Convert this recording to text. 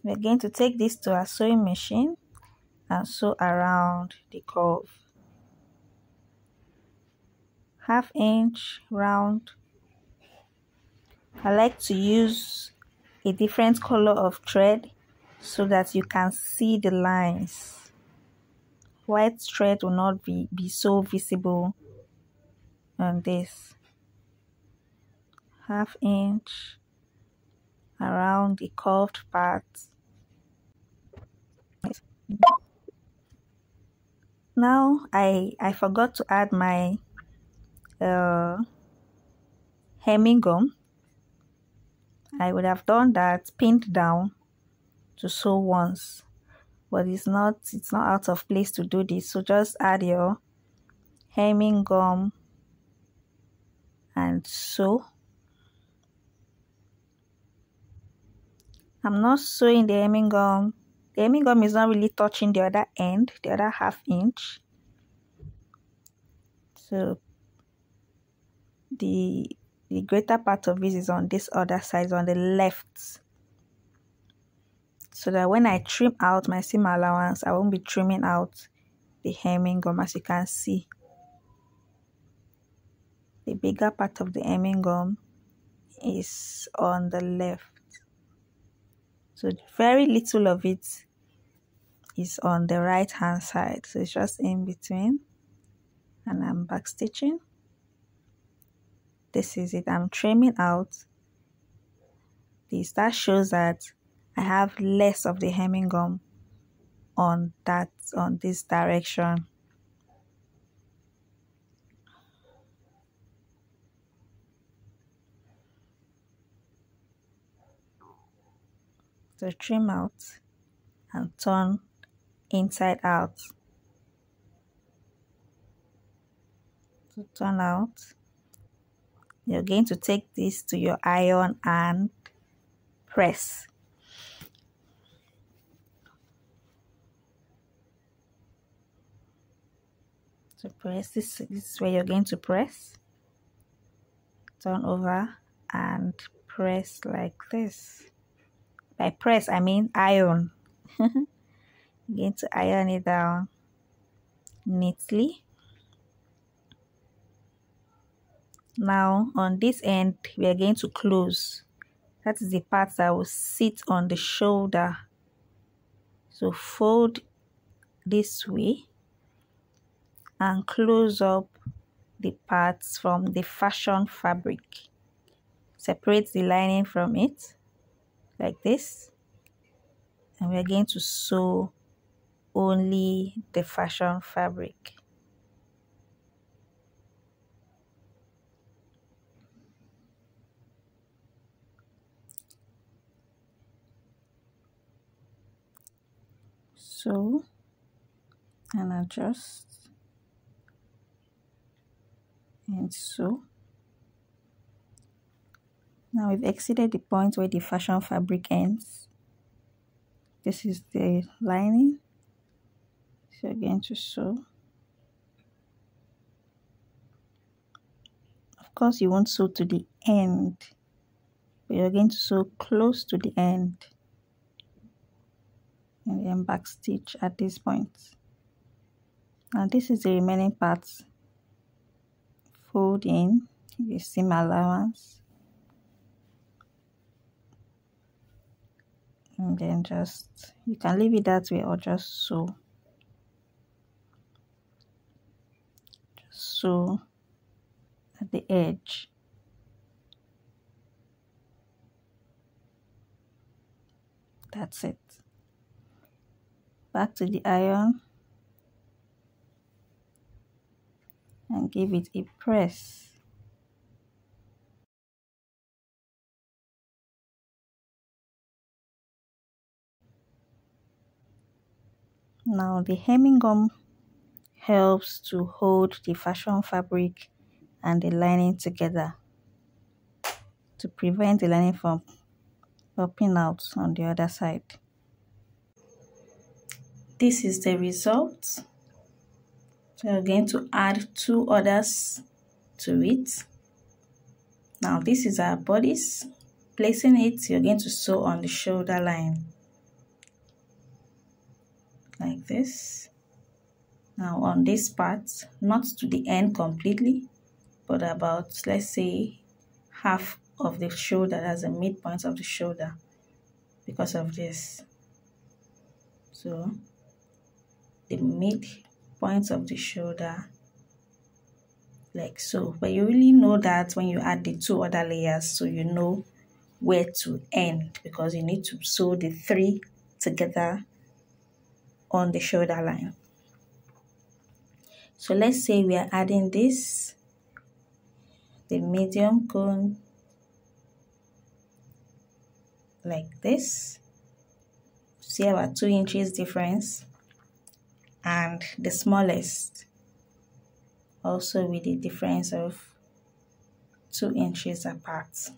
We're going to take this to our sewing machine and sew around the curve. 1/2 inch round. I like to use a different color of thread so that you can see the lines. White thread will not be so visible on this. 1/2 inch around the curved part. Now I forgot to add my hemming gum. I would have done that pinned down to sew once, but it's not out of place to do this. So just add your hemming gum and sew. I'm not sewing the hemming gum. The hemming gum is not really touching the other end, the other 1/2 inch. So the greater part of this is on this other side, on the left. So that when I trim out my seam allowance, I won't be trimming out the hemming gum. As you can see, the bigger part of the hemming gum is on the left. So very little of it is on the right hand side. So it's just in between. And I'm back stitching. This is it. I'm trimming out this. That shows that I have less of the hemming gum on this direction. So trim out and turn inside out. So turn out. You're going to take this to your iron and press. So press this is where you're going to press. Turn over and press like this. By press, I mean iron. You're going to iron it down neatly. Now on this end, we are going to close. That is the part that will sit on the shoulder. So fold this way and close up the parts from the fashion fabric. Separate the lining from it like this, and we're going to sew only the fashion fabric. Sew and adjust and sew. Now we've exceeded the point where the fashion fabric ends. This is the lining. So you're going to sew. Of course, you won't sew to the end, but you're going to sew close to the end and then back stitch at this point. Now this is the remaining parts. Fold in the seam allowance and then you can leave it that way or just sew. Just sew at the edge. That's it. Back to the iron and give it a press. Now the hemming gum helps to hold the fashion fabric and the lining together to prevent the lining from popping out on the other side. This is the result. So we're going to add 2 others to it. Now this is our bodice. Placing it, you're going to sew on the shoulder line. like this. Now on this part, not to the end completely, but about, let's say, half of the shoulder, that's the midpoint of the shoulder, because of this. So the midpoint of the shoulder, like so. But you really know that when you add the two other layers, so you know where to end, because you need to sew the three together on the shoulder line. So let's say we are adding this, the medium cone, like this. See about 2 inches difference, and the smallest also with a difference of 2 inches apart.